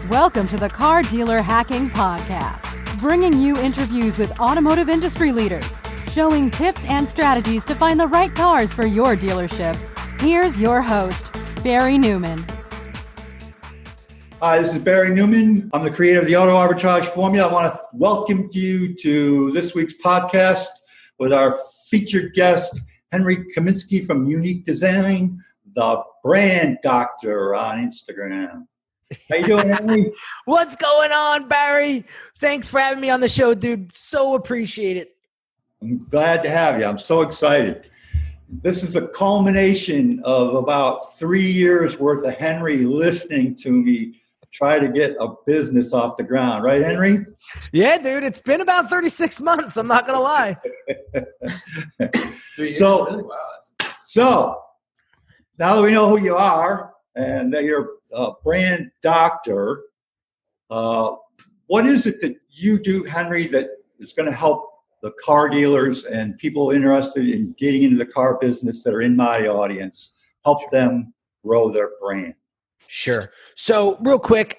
Welcome to the Car Dealer Hacking Podcast, bringing you interviews with automotive industry leaders, showing tips and strategies to find the right cars for your dealership. Here's your host, Barry Neuman. Hi, this is Barry Neuman. I'm the creator of the Auto Arbitrage Formula. I want to welcome you to this week's podcast with our featured guest, Henry Kaminski from Unique Designz, the brand doctor on Instagram. How you doing, Henry? What's going on, Barry? Thanks for having me on the show, dude. So appreciate it. I'm glad to have you. I'm so excited. This is a culmination of about 3 years worth of Henry listening to me try to get a business off the ground. Right, Henry? Yeah, dude. It's been about 36 months. I'm not going to lie. 3 years? So now that we know who you are and that you're a brand doctor, what is it that you do, Henry, that is going to help the car dealers and people interested in getting into the car business that are in my audience, help them grow their brand? Sure. So real quick,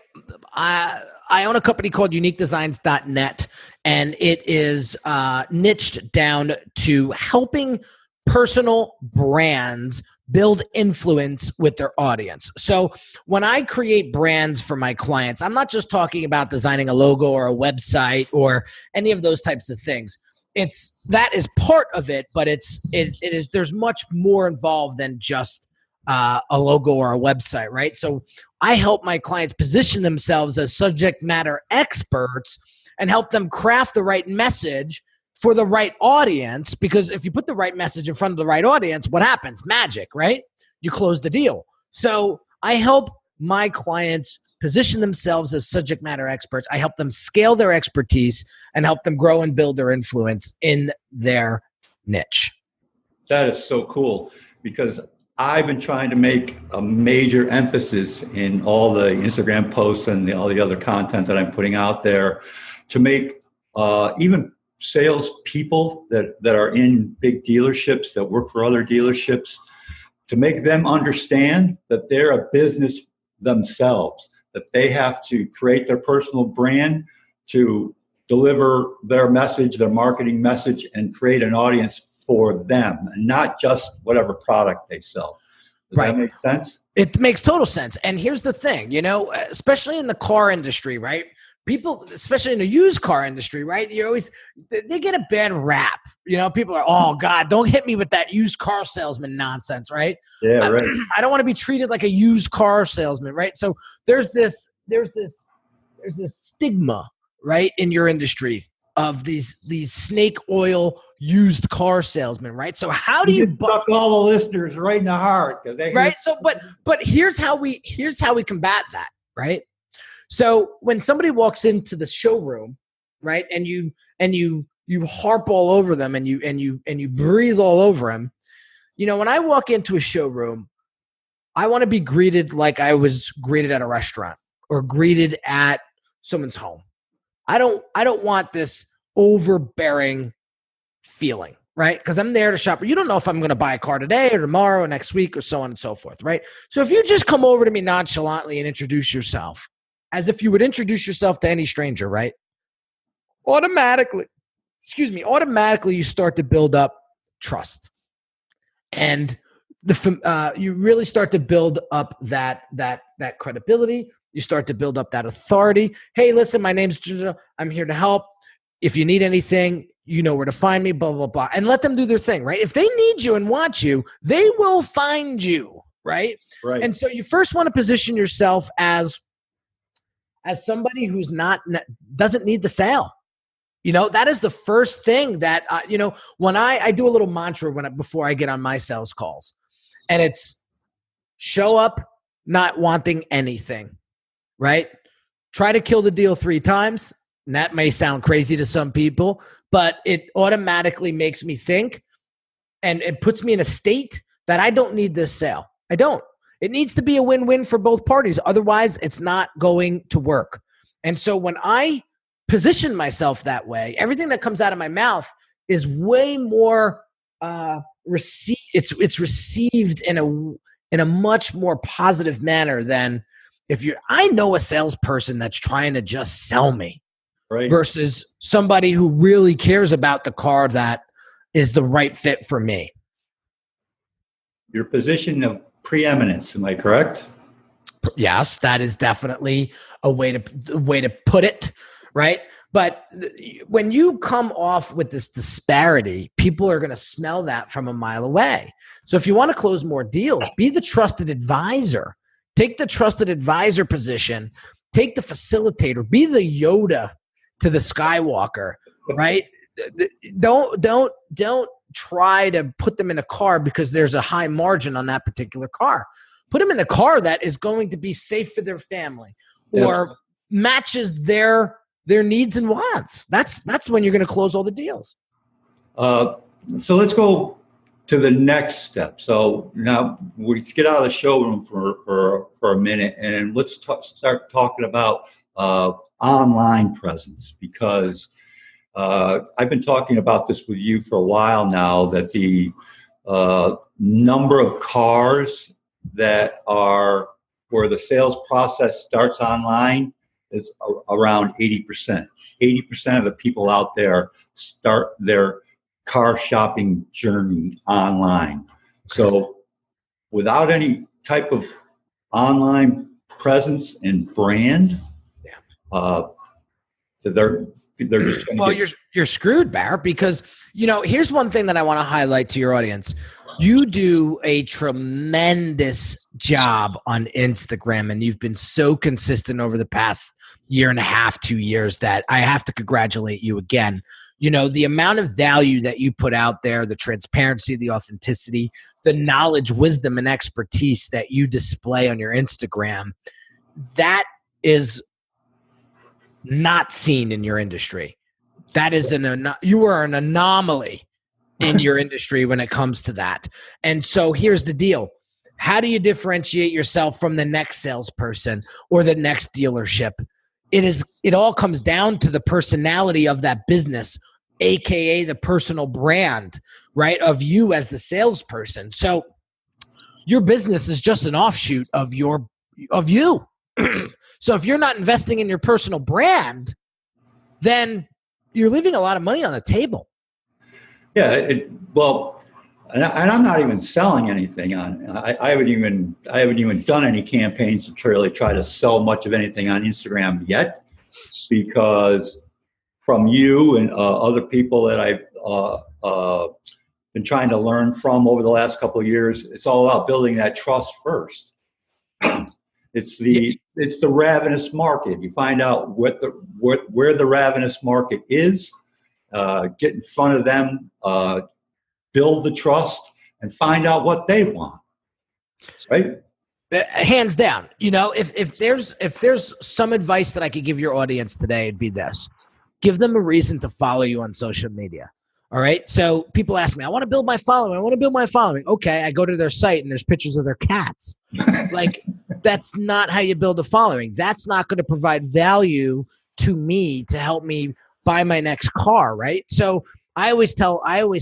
I own a company called uniquedesignz.net, and it is niched down to helping personal brands build influence with their audience. So when I create brands for my clients, I'm not just talking about designing a logo or a website or any of those types of things. That is part of it, but there's much more involved than just a logo or a website, right? So I help my clients position themselves as subject matter experts and help them craft the right message for the right audience, because if you put the right message in front of the right audience, what happens? Magic, right? You close the deal. So I help my clients position themselves as subject matter experts. I help them scale their expertise and help them grow and build their influence in their niche. That is so cool, because I've been trying to make a major emphasis in all the Instagram posts and all the other content that I'm putting out there to make even sales people that are in big dealerships, that work for other dealerships, to make them understand that they're a business themselves, that they have to create their personal brand to deliver their message, their marketing message, and create an audience for them, and not just whatever product they sell. Does that make sense? It makes total sense. And here's the thing, especially in the car industry, right? People, especially in the used car industry, right? They get a bad rap. People are, oh God, don't hit me with that used car salesman nonsense, right? Yeah, right. I don't want to be treated like a used car salesman, right? So there's this stigma, right, in your industry of these snake oil used car salesmen, right? So how do you suck all the listeners right in the heart? Right. So, but here's how we combat that, right? So when somebody walks into the showroom, right, and you harp all over them and you breathe all over them, when I walk into a showroom, I want to be greeted like I was greeted at a restaurant or greeted at someone's home. I don't want this overbearing feeling, right? Because I'm there to shop. You don't know if I'm going to buy a car today or tomorrow or next week or so on and so forth, right? So if you just come over to me nonchalantly and introduce yourself, as if you would introduce yourself to any stranger, right? Automatically you start to build up trust. And you really start to build up that credibility. You start to build up that authority. Hey, listen, my name's Ginger. I'm here to help. If you need anything, you know where to find me, blah, blah, blah. And let them do their thing, right? If they need you and want you, they will find you, right? Right. And so you first want to position yourself as somebody who's doesn't need the sale. That is the first thing that, when I do a little mantra before I get on my sales calls, and it's show up not wanting anything, right? Try to kill the deal 3 times. And that may sound crazy to some people, but it automatically makes me think, and it puts me in a state that I don't need this sale. I don't. It needs to be a win-win for both parties. Otherwise, it's not going to work. And so when I position myself that way, everything that comes out of my mouth is way more it's received in a much more positive manner than I know a salesperson that's trying to just sell me, Right. versus somebody who really cares about the car that is the right fit for me. Your position of preeminence, am I correct? Yes, that is definitely a way to put it, right? But when you come off with this disparity, people are going to smell that from a mile away. So if you want to close more deals, be the trusted advisor. Take the trusted advisor position. Take the facilitator. Be the Yoda to the Skywalker, right? Don't try to put them in a car because there's a high margin on that particular car. Put them in a car that is going to be safe for their family or matches their needs and wants. That's when you're going to close all the deals. So let's go to the next step. So now we get out of the showroom for a minute, and let's start talking about online presence, because I've been talking about this with you for a while now, that the number of cars that are where the sales process starts online is around 80%. 80% of the people out there start their car shopping journey online. So without any type of online presence and brand, they're just you're screwed, Barrett, because here's one thing that I want to highlight to your audience. You do a tremendous job on Instagram, and you've been so consistent over the past year and a half, 2 years, that I have to congratulate you again. The amount of value that you put out there, the transparency, the authenticity, the knowledge, wisdom, and expertise that you display on your Instagram, that is not seen in your industry. That is you are an anomaly in your industry when it comes to that. And so here's the deal. How do you differentiate yourself from the next salesperson or the next dealership? It all comes down to the personality of that business, AKA the personal brand, right, of you as the salesperson. So your business is just an offshoot of you. So if you're not investing in your personal brand, then you're leaving a lot of money on the table. Yeah, and I'm not even selling anything on. I haven't even done any campaigns to really try to sell much of anything on Instagram yet, because from you and other people that I've been trying to learn from over the last couple of years, it's all about building that trust first. It's the ravenous market. You find out where the ravenous market is, get in front of them, build the trust, and find out what they want. Right? Hands down. If there's some advice that I could give your audience today, it'd be this: give them a reason to follow you on social media. All right. So people ask me, I want to build my following. Okay. I go to their site and there's pictures of their cats. Like, that's not how you build a following. That's not going to provide value to me to help me buy my next car. Right. So I always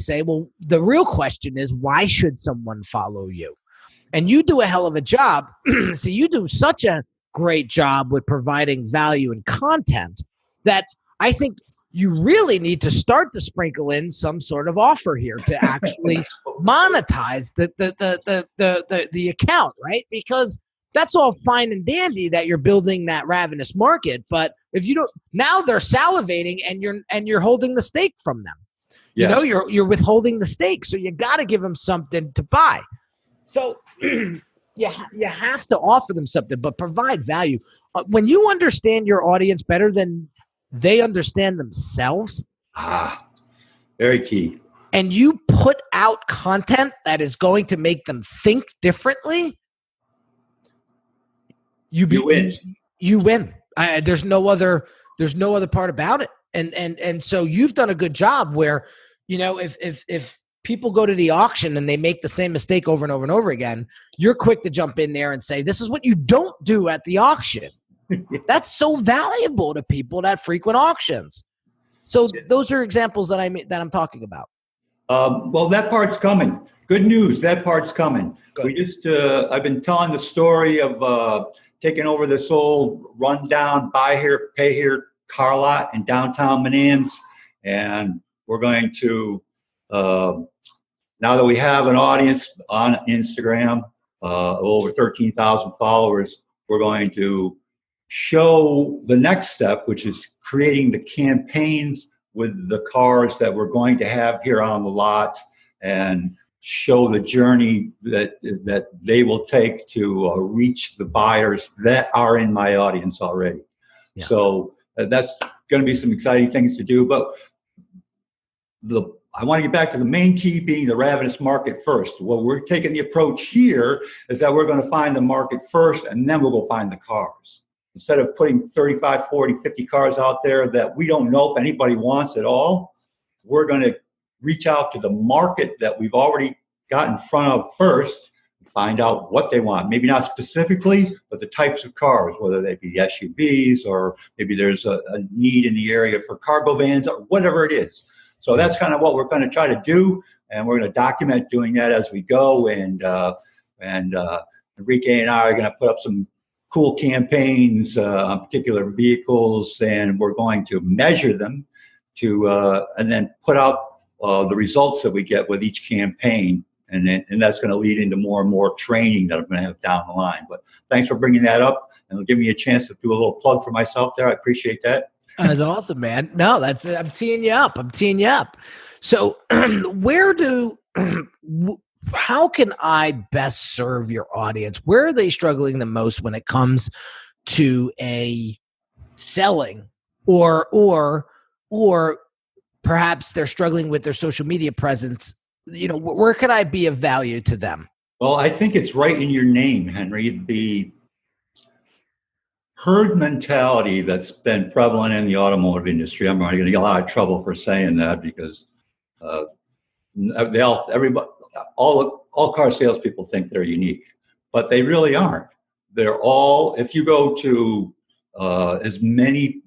say, well, the real question is, why should someone follow you? And you do a hell of a job. So you do such a great job with providing value and content that I think you really need to start to sprinkle in some sort of offer here to actually monetize the account, right? Because that's all fine and dandy that you're building that ravenous market, but if you don't, now they're salivating and you're holding the steak from them. Yeah. You're withholding the steak, so you got to give them something to buy. So you have to offer them something, but provide value. When you understand your audience better than they understand themselves. Very key. And you put out content that is going to make them think differently. You win. You win. There's no other part about it. And so you've done a good job where, if people go to the auction and they make the same mistake over and over and over again, you're quick to jump in there and say, this is what you don't do at the auction. That's so valuable to people that frequent auctions. So those are examples that I'm talking about. Well, that part's coming. Good news. That part's coming. Good. I've been telling the story of taking over this old rundown buy here, pay here car lot in downtown Manans. And we're going to, now that we have an audience on Instagram of over 13,000 followers, we're going to show the next step, which is creating the campaigns with the cars that we're going to have here on the lot, and show the journey that they will take to reach the buyers that are in my audience already. Yeah. So that's going to be some exciting things to do. But I want to get back to the main key being the ravenous market first. Well, we're taking the approach here is that we're going to find the market first, and then we'll go find the cars. Instead of putting 35, 40, 50 cars out there that we don't know if anybody wants at all, we're going to reach out to the market that we've already got in front of first, find out what they want. Maybe not specifically, but the types of cars, whether they be SUVs, or maybe there's a need in the area for cargo vans, or whatever it is. So that's kind of what we're going to try to do, and we're going to document doing that as we go. And Enrique and I are going to put up some cool campaigns on particular vehicles, and we're going to measure them and then put out the results that we get with each campaign, and that's going to lead into more and more training that I'm going to have down the line. But thanks for bringing that up, and it'll give me a chance to do a little plug for myself there. I appreciate that. That's awesome, man. No, I'm teeing you up. So how can I best serve your audience? Where are they struggling the most when it comes to a selling, or perhaps they're struggling with their social media presence? Where can I be of value to them? Well, I think it's right in your name, Henry. The herd mentality that's been prevalent in the automotive industry. I'm going to get a lot of trouble for saying that, because all car salespeople think they're unique, but they really aren't. They're all, if you go to as many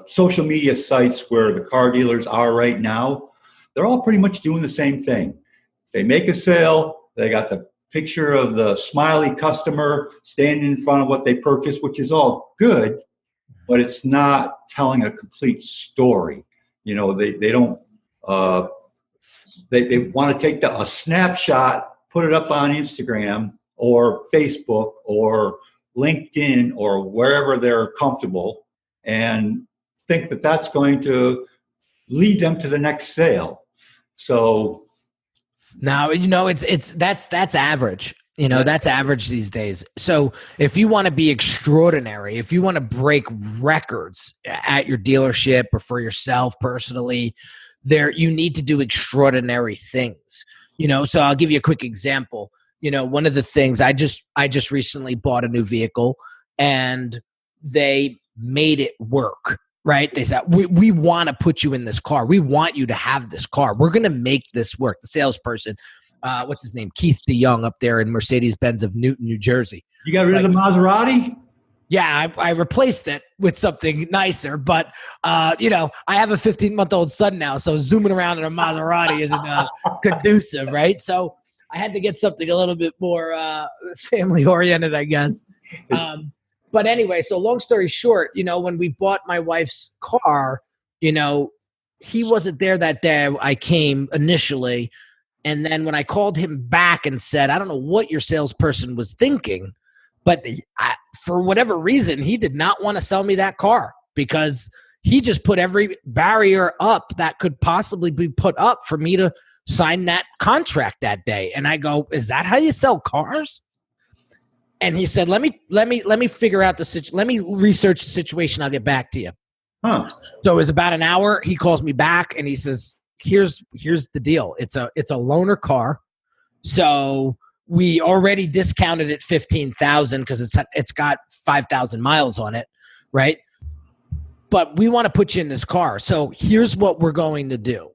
social media sites where the car dealers are right now, they're all pretty much doing the same thing. They make a sale, they got the picture of the smiley customer standing in front of what they purchased, which is all good, but it's not telling a complete story. They don't, they want to take a snapshot, put it up on Instagram or Facebook or LinkedIn or wherever they're comfortable, and think that that's going to lead them to the next sale. So now, that's average. That's average these days. So if you want to be extraordinary, if you want to break records at your dealership or for yourself personally, you need to do extraordinary things. So I'll give you a quick example. One of the things I just recently bought a new vehicle, and they made it work. Right? They said, we want to put you in this car. We want you to have this car. We're going to make this work. The salesperson, what's his name? Keith DeYoung up there in Mercedes-Benz of Newton, New Jersey. You got rid of the Maserati? Yeah, I replaced it with something nicer. But, I have a 15-month-old son now, so zooming around in a Maserati isn't conducive, right? So I had to get something a little bit more family-oriented, I guess. But anyway, so long story short, when we bought my wife's car, he wasn't there that day I came initially. And then when I called him back and said, I don't know what your salesperson was thinking, but for whatever reason, he did not want to sell me that car, because he just put every barrier up that could possibly be put up for me to sign that contract that day. And I go, is that how you sell cars? And he said, let me figure out let me research the situation. I'll get back to you. Huh. So it was about an hour. He calls me back and he says, here's the deal. It's a loaner car. So we already discounted it $15,000 because it's got 5,000 miles on it. Right. But we want to put you in this car. So here's what we're going to do.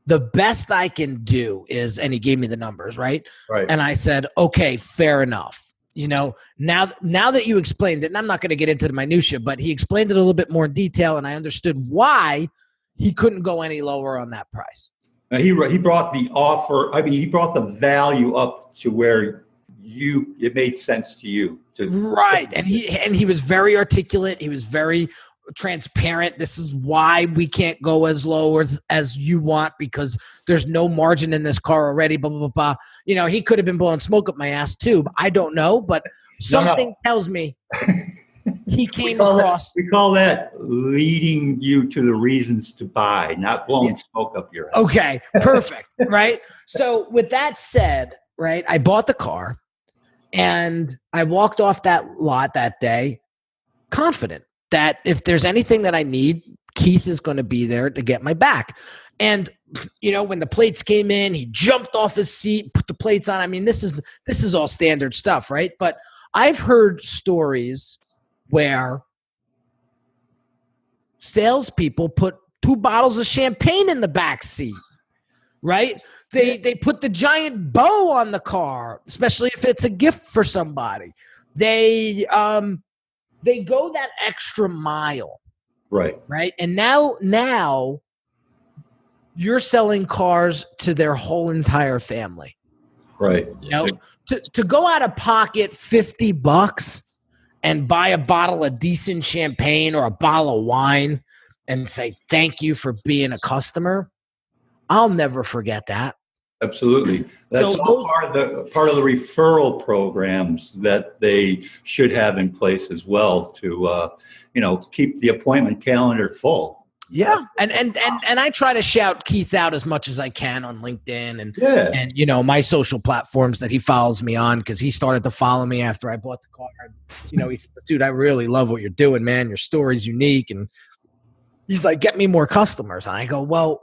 The best I can do is, and he gave me the numbers. Right. And I said, okay, fair enough. Now that you explained it, and I'm not going to get into the minutia, but he explained it a little bit more in detail, and I understood why he couldn't go any lower on that price. Now he brought the offer. I mean, he brought the value up to where it made sense to you. Right. And he was very articulate. He was very transparent. This is why we can't go as low as you want, because there's no margin in this car already, blah, blah, blah, blah. You know, he could have been blowing smoke up my ass too. I don't know, but something tells me he came across. We call that leading you to the reasons to buy, not blowing smoke up your ass. Okay, perfect. Right. So with that said, right, I bought the car and I walked off that lot that day confident that if there's anything that I need, Keith is going to be there to get my back. And, you know, when the plates came in, he jumped off his seat, put the plates on. I mean, this is all standard stuff, right? But I've heard stories where salespeople put 2 bottles of champagne in the back seat, right? They put the giant bow on the car, especially if it's a gift for somebody. They go that extra mile. Right. And now you're selling cars to their whole entire family. Right. You know, to go out of pocket $50 and buy a bottle of decent champagne or a bottle of wine and say, thank you for being a customer. I'll never forget that. Absolutely. That's all part of the referral programs that they should have in place as well to, keep the appointment calendar full. Yeah. And I try to shout Keith out as much as I can on LinkedIn and you know, my social platforms that he follows me on, because he started to follow me after I bought the car. You know, he said, dude, I really love what you're doing, man. Your story's unique. And he's like, get me more customers. And I go, well,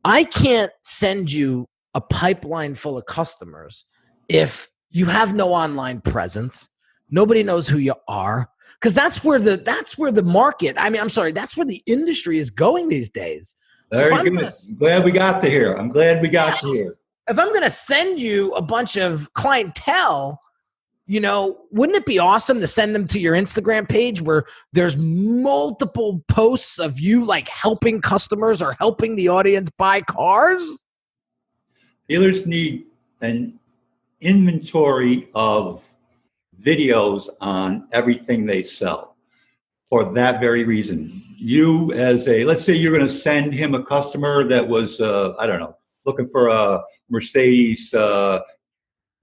I can't send you a pipeline full of customers if you have no online presence. Nobody knows who you are, because that's where the market. I mean, I'm sorry, that's where the industry is going these days. Very good. Glad we got to here. I'm glad we got to here. If I'm going to send you a bunch of clientele, you know, wouldn't it be awesome to send them to your Instagram page where there's multiple posts of you like helping customers or helping the audience buy cars? Dealers need an inventory of videos on everything they sell for that very reason. You let's say you're going to send him a customer that was, looking for a Mercedes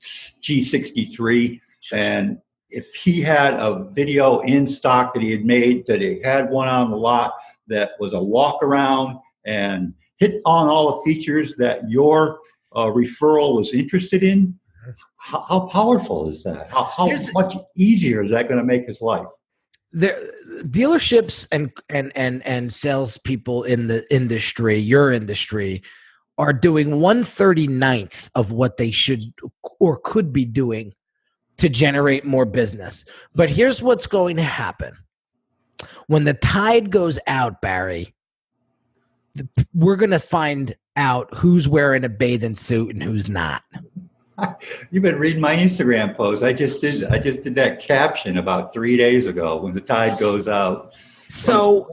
G63. And if he had a video in stock that he had made, that he had one on the lot that was a walk around and hit on all the features that your referral was interested in, how powerful is that? How much easier is that going to make his life? Dealerships and salespeople in the industry, your industry, are doing 1/39th of what they should or could be doing to generate more business. But here's what's going to happen. When the tide goes out, Barry, we're going to find out who's wearing a bathing suit and who's not. You've been reading my Instagram post. I just did that caption about 3 days ago, when the tide goes out. So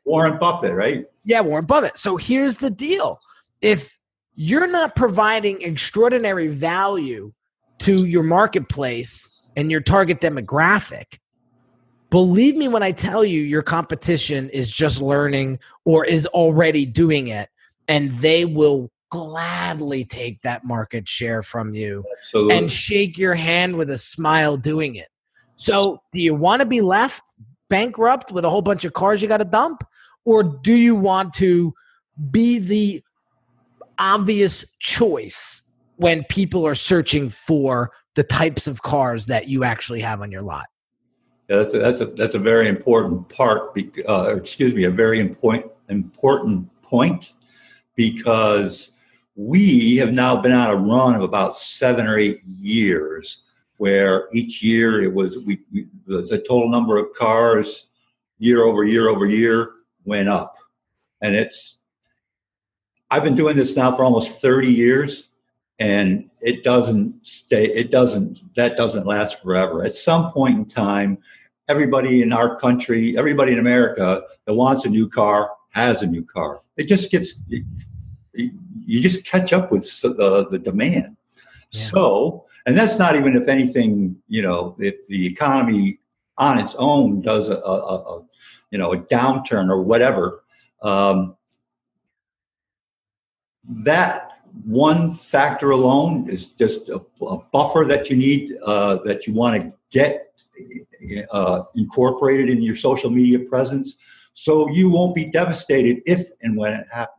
Warren Buffett, right? Yeah, Warren Buffett. So here's the deal. If you're not providing extraordinary value to your marketplace and your target demographic, believe me when I tell you your competition is just learning or is already doing it, and they will gladly take that market share from you. Absolutely. And shake your hand with a smile doing it. So do you want to be left bankrupt with a whole bunch of cars you got to dump? Or do you want to be the obvious choice when people are searching for the types of cars that you actually have on your lot? Yeah, that's a very important part. A very important point, because we have now been on a run of about 7 or 8 years, where each year the total number of cars year over year went up, and I've been doing this now for almost 30 years, and that doesn't last forever. At some point in time, everybody in our country, everybody in America that wants a new car has a new car. It just you just catch up with the demand. Yeah. So, And that's not even if anything, if the economy on its own does a downturn or whatever, that one factor alone is just a buffer that you need, that you want to get incorporated in your social media presence, so you won't be devastated if and when it happens.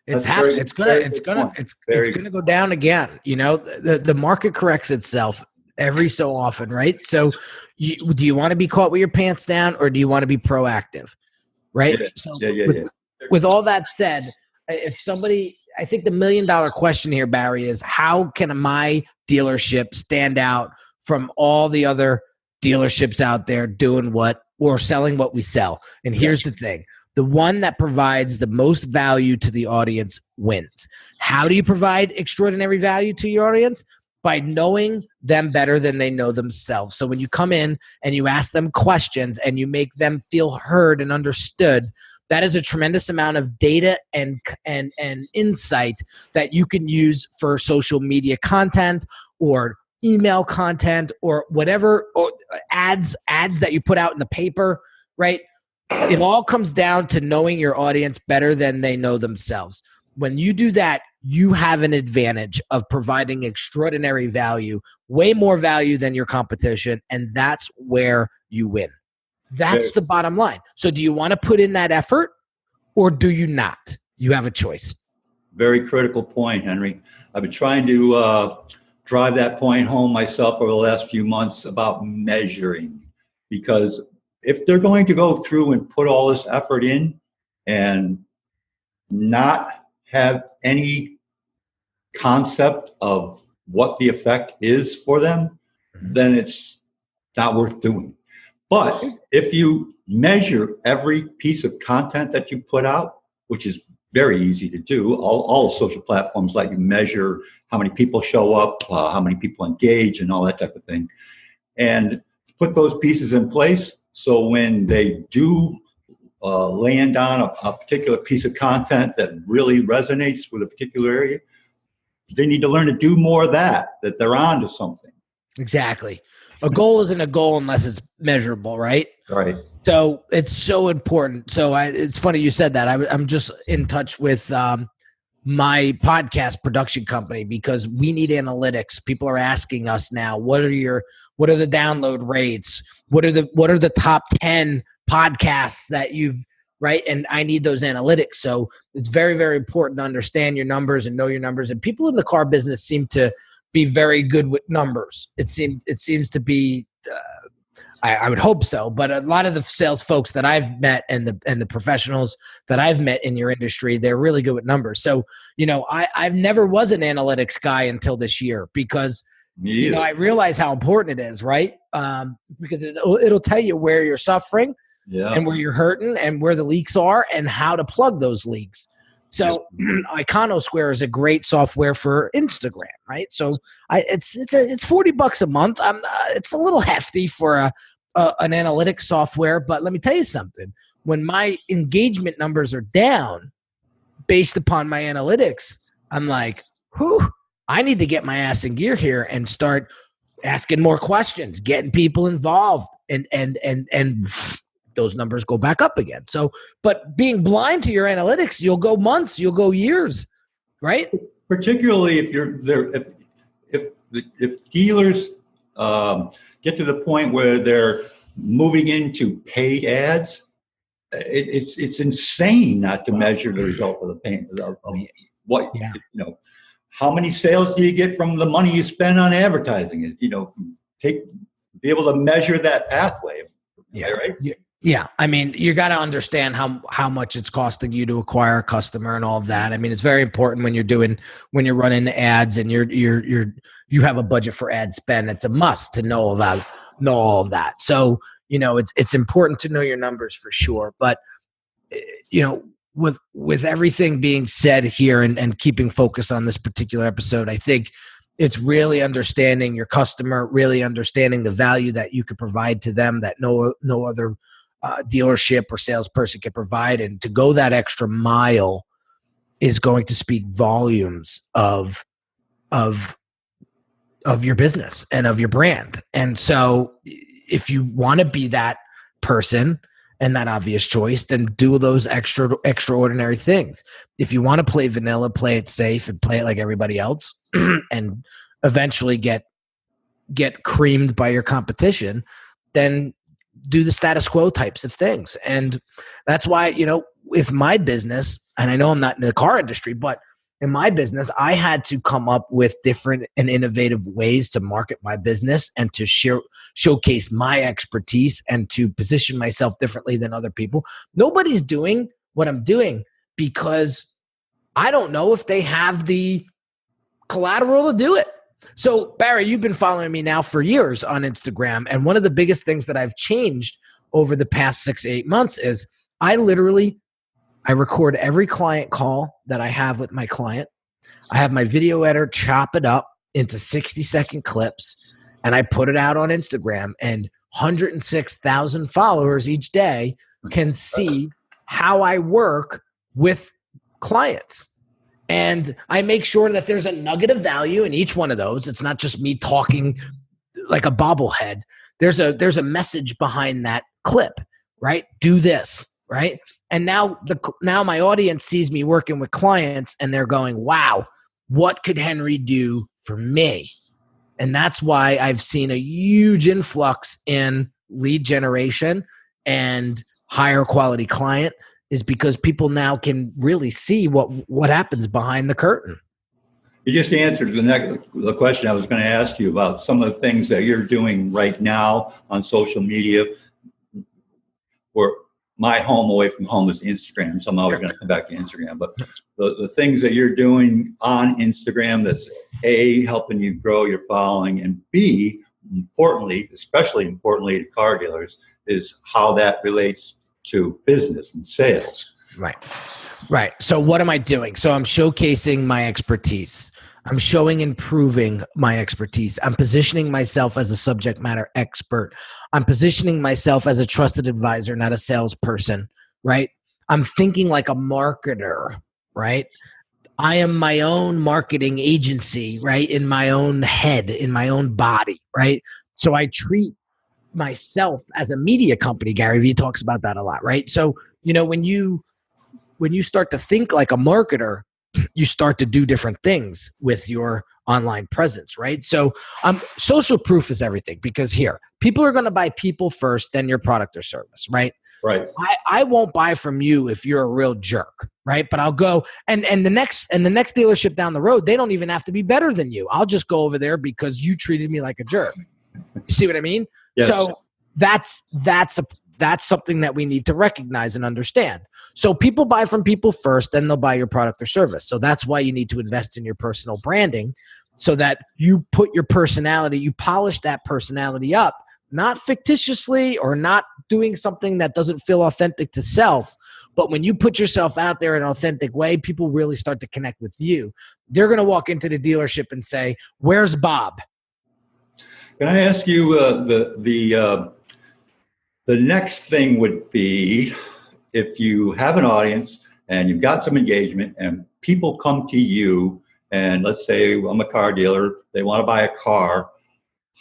It's happening. It's gonna go down again. The market corrects itself every so often, right? So, do you want to be caught with your pants down, or do you want to be proactive, right? With all that said, if somebody, I think the $1 million question here, Barry, is how can my dealership stand out from all the other dealerships out there doing what or selling what we sell? And here's the thing. The one that provides the most value to the audience wins. How do you provide extraordinary value to your audience? By knowing them better than they know themselves. So when you come in and you ask them questions and you make them feel heard and understood, that is a tremendous amount of data and insight that you can use for social media content or email content or whatever, or ads that you put out in the paper, right? It all comes down to knowing your audience better than they know themselves. When you do that, you have an advantage of providing extraordinary value, way more value than your competition, and that's where you win. That's the bottom line. So do you want to put in that effort or do you not? You have a choice. Very critical point, Henry. I've been trying to drive that point home myself over the last few months about measuring, because if they're going to go through and put all this effort in and not have any concept of what the effect is for them, then it's not worth doing. But if you measure every piece of content that you put out, which is very easy to do, all social platforms let you measure how many people show up, how many people engage, and all that type of thing, and put those pieces in place, so when they do land on a particular piece of content that really resonates with a particular area, they need to learn to do more of that they're on to something. Exactly. A goal isn't a goal unless it's measurable, right? Right. So it's so important. So it's funny you said that. I'm just in touch with my podcast production company because we need analytics. People are asking us now, what are the download rates? What are the top 10 podcasts that you've, right? And I need those analytics. So it's very, very important to understand your numbers and know your numbers. And people in the car business seem to be very good with numbers. It seems to be, I would hope so, but a lot of the sales folks that I've met and the professionals that I've met in your industry, they're really good with numbers. So, I've never was an analytics guy until this year because, I realize how important it is, right? Because it'll tell you where you're suffering and where you're hurting and where the leaks are and how to plug those leaks. So Iconosquare is a great software for Instagram, right? So it's $40 a month. It's a little hefty for an analytics software, but let me tell you something. When my engagement numbers are down based upon my analytics, I'm like, I need to get my ass in gear here and start asking more questions, getting people involved, and those numbers go back up again. So, but being blind to your analytics, you'll go months, you'll go years, right? Particularly if you're there, if dealers get to the point where they're moving into paid ads, it's insane not to measure the result of the paint. How many sales do you get from the money you spend on advertising? Be able to measure that pathway. Right? Yeah. I mean, you got to understand how much it's costing you to acquire a customer and all of that. I mean, it's very important when you're running ads and you have a budget for ad spend. It's a must to know all of that. So, it's important to know your numbers for sure. But, with everything being said here and keeping focus on this particular episode, I think it's really understanding your customer, really understanding the value that you could provide to them that no other dealership or salesperson can provide. And to go that extra mile is going to speak volumes of of your business and of your brand. And so if you want to be that person and that obvious choice, then do those extraordinary things. If you want to play vanilla, play it safe and play it like everybody else and eventually get creamed by your competition, then do the status quo types of things. And that's why, with my business, and I know I'm not in the car industry, but in my business, I had to come up with different and innovative ways to market my business and to showcase my expertise and to position myself differently than other people. Nobody's doing what I'm doing because I don't know if they have the collateral to do it. So Barry, you've been following me now for years on Instagram. And one of the biggest things that I've changed over the past 6 to 8 months is I record every client call that I have with my client. I have my video editor chop it up into 60-second clips and I put it out on Instagram, and 106,000 followers each day can see how I work with clients. And I make sure that there's a nugget of value in each one of those. It's not just me talking like a bobblehead. There's a message behind that clip, right? Do this, right? And now my audience sees me working with clients and they're going, wow, what could Henry do for me? And that's why I've seen a huge influx in lead generation and higher quality client, is because people now can really see what happens behind the curtain. You just answered the question I was going to ask you about some of the things that you're doing right now on social media. Where my home away from home is Instagram, so I'm always going to come back to Instagram. But the things that you're doing on Instagram that's A, helping you grow your following, and B, importantly, especially importantly to car dealers, is how that relates to business and sales. Right. So what am I doing? So I'm showcasing my expertise. I'm showing and proving my expertise. I'm positioning myself as a subject matter expert. I'm positioning myself as a trusted advisor, not a salesperson, right? I'm thinking like a marketer, right? I am my own marketing agency, right? In my own head, in my own body, right? So I treat myself as a media company. Gary Vee talks about that a lot, right? So, when you start to think like a marketer, you start to do different things with your online presence, right? So social proof is everything, because here, people are going to buy people first, then your product or service, right? Right. I won't buy from you if you're a real jerk, right? But I'll go and the next dealership down the road, they don't even have to be better than you. I'll just go over there because you treated me like a jerk. You see what I mean? Yes. So that's something that we need to recognize and understand. So people buy from people first, then they'll buy your product or service. So that's why you need to invest in your personal branding, so that you put your personality, you polish that personality up, not fictitiously or not doing something that doesn't feel authentic to self. But when you put yourself out there in an authentic way, people really start to connect with you. They're going to walk into the dealership and say, "Where's Bob?" Can I ask you the next thing would be, if you have an audience and you've got some engagement and people come to you, and let's say I'm a car dealer, they want to buy a car.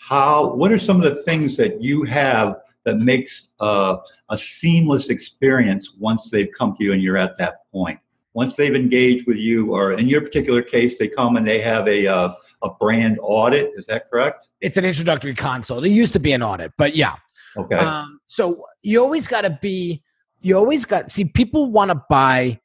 What are some of the things that you have that makes a seamless experience once they've come to you and you're at that point? Once they've engaged with you, or in your particular case, they come and they have a brand audit. Is that correct? It's an introductory consult. It used to be an audit, but yeah. Okay. So you always got to see, people want to buy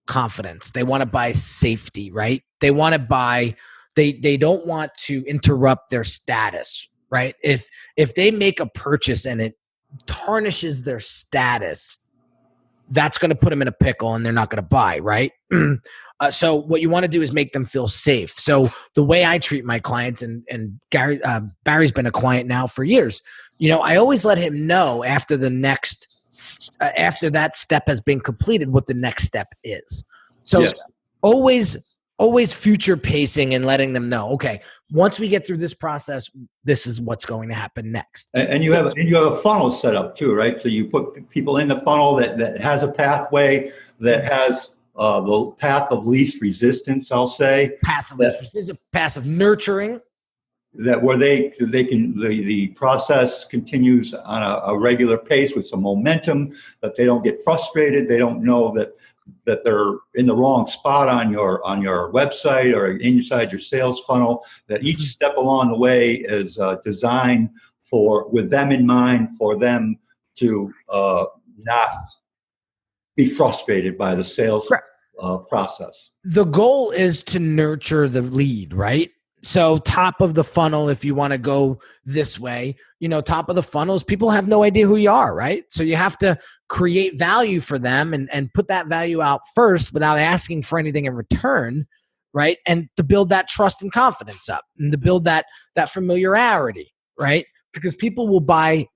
confidence. They want to buy safety, right? They want to buy, they don't want to interrupt their status, right? If they make a purchase and it tarnishes their status, that's going to put them in a pickle and they're not going to buy, right? So what you want to do is make them feel safe. So the way I treat my clients, and Barry's been a client now for years, I always let him know after that step has been completed, what the next step is. So always future pacing and letting them know, okay, once we get through this process, this is what's going to happen next. And you have a funnel set up too, right? So you put people in the funnel that has a pathway, that has the path of least resistance, I'll say. Passive nurturing. that where they can the process continues on a regular pace with some momentum, that they don't get frustrated, they don't know that they're in the wrong spot on your website or inside your sales funnel, that each step along the way is designed with them in mind, for them to not be frustrated by the sales process. The goal is to nurture the lead, right? So top of the funnel, if you want to go this way, top of the funnel is people have no idea who you are, right? So you have to create value for them and put that value out first without asking for anything in return, right? And to build that trust and confidence up, and to build that familiarity, right? Because people will buy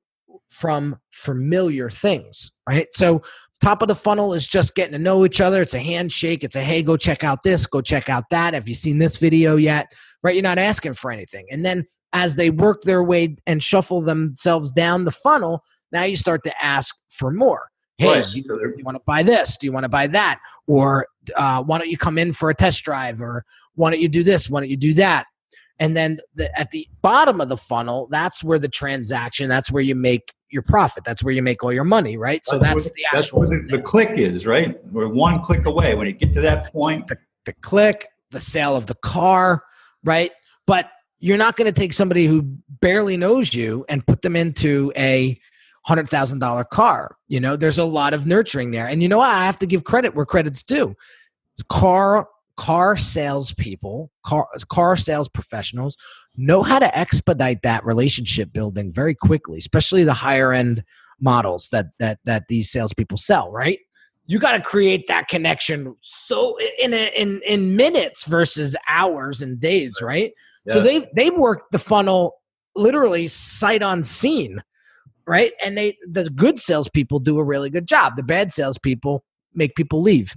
from familiar things, right? So top of the funnel is just getting to know each other. It's a handshake. It's a, hey, go check out this, go check out that. Have you seen this video yet? Right? You're not asking for anything. And then as they work their way and shuffle themselves down the funnel, now you start to ask for more. Hey, Right. do you want to buy this? Do you want to buy that? Or why don't you come in for a test drive? Or why don't you do this? Why don't you do that? And then at the bottom of the funnel, that's where the transaction, that's where you make your profit. That's where you make all your money, right? So that's the actual. That's where the click is, right? We're one click away. When you get to that point, the click, the sale of the car, right? But you're not going to take somebody who barely knows you and put them into a $100,000 car. There's a lot of nurturing there. And you know what? I have to give credit where credit's due. Car salespeople, car sales professionals know how to expedite that relationship building very quickly, especially the higher end models that these salespeople sell, right? You got to create that connection so in minutes versus hours and days, right? Yes. So they work the funnel literally sight unseen, right? And the good salespeople do a really good job. The bad salespeople make people leave.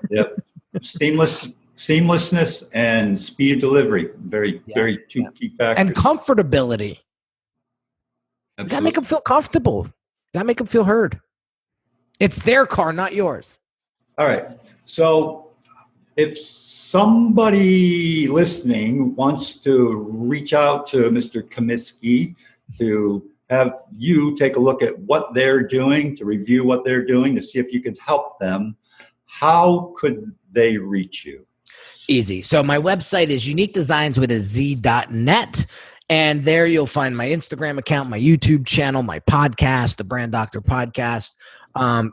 Yep. Seamlessness and speed of delivery, very two key factors. And comfortability. You gotta make them feel comfortable. You gotta make them feel heard. It's their car, not yours. All right. So if somebody listening wants to reach out to Mr. Kaminski to have you take a look at what they're doing, to review what they're doing, to see if you can help them, how could they reach you? Easy. So my website is uniquedesignz.net. And there you'll find my Instagram account, my YouTube channel, my podcast, the Brand Doctor podcast.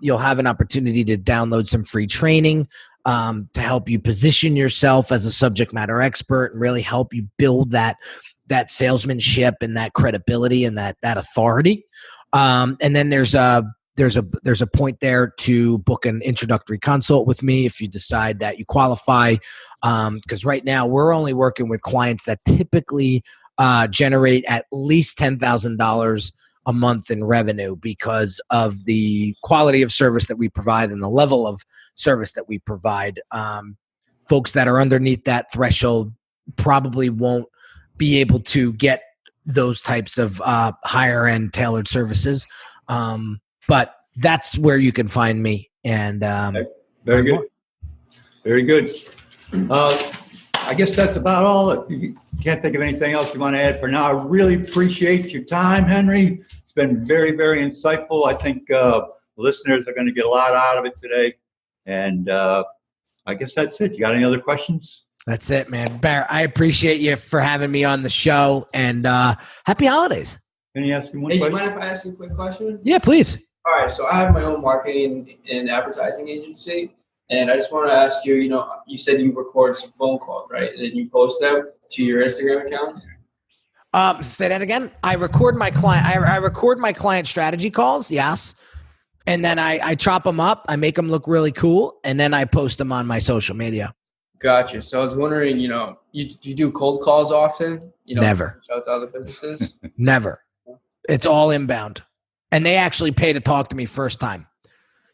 You'll have an opportunity to download some free training to help you position yourself as a subject matter expert and really help you build that salesmanship and that credibility and that authority. And then there's a point there to book an introductory consult with me if you decide that you qualify. Because right now we're only working with clients that typically generate at least $10,000 a month in revenue because of the quality of service that we provide and the level of service that we provide. Folks that are underneath that threshold probably won't be able to get those types of higher end tailored services. But that's where you can find me. And very good. Very good. I guess that's about all. You can't think of anything else you want to add for now. I really appreciate your time, Henry. It's been very, very insightful. I think listeners are going to get a lot out of it today. And I guess that's it. You got any other questions? That's it, man. Bear, I appreciate you for having me on the show. And happy holidays. Can you ask me one Hey, question? do you mind if I ask you a quick question? Yeah, please. All right, so I have my own marketing and advertising agency, and I just want to ask you, you said you record some phone calls, right? And then you post them to your Instagram accounts? Say that again. I record my client strategy calls, yes. And then I chop them up, I make them look really cool, and then I post them on my social media. Gotcha. So I was wondering, you do cold calls often? Never. Reach out to other businesses? Never. It's all inbound. And they actually pay to talk to me first time.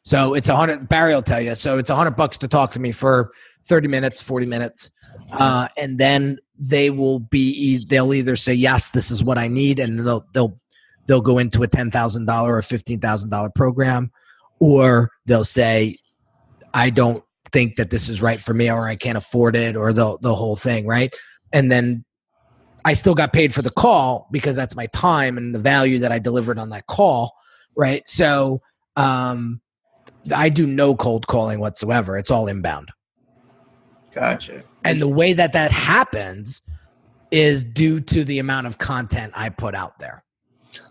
So it's Barry will tell you. So it's $100 to talk to me for 30 minutes, 40 minutes. And then they'll either say, yes, this is what I need. And they'll go into a $10,000 or $15,000 program, or they'll say, I don't think that this is right for me, or I can't afford it, or the whole thing. Right. And then I still got paid for the call because that's my time and the value that I delivered on that call, right? So I do no cold calling whatsoever. It's all inbound. Gotcha. And the way that happens is due to the amount of content I put out there.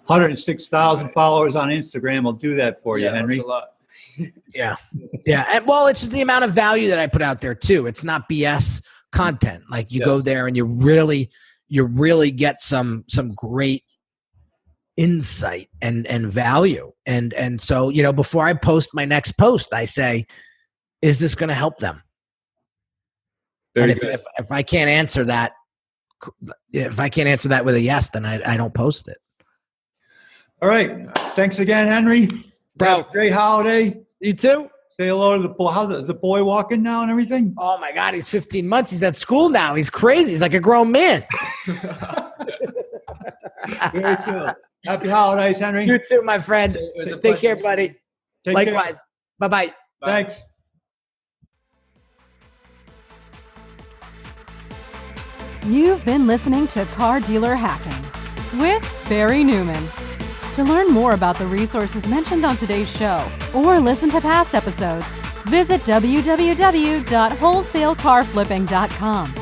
106,000 followers on Instagram will do that for you, Henry. That's a lot. Yeah. Yeah. And well, it's the amount of value that I put out there too. It's not BS content. Like you go there and you really get some great insight and value. And so, before I post my next post, I say, is this going to help them? Very and good. if I can't answer that, with a yes, then I don't post it. All right. Thanks again, Henry. Bro. Have a great holiday. You too? Say hello to the boy. How's the boy walking now and everything? Oh my God, he's 15 months. He's at school now. He's crazy. He's like a grown man. Very cool. Happy holidays, Henry. You too, my friend. It was a Take pleasure. care, buddy. Take Likewise. care. Bye-bye. Thanks. You've been listening to Car Dealer Hacking with Barry Neuman. To learn more about the resources mentioned on today's show or listen to past episodes, visit www.wholesalecarflipping.com.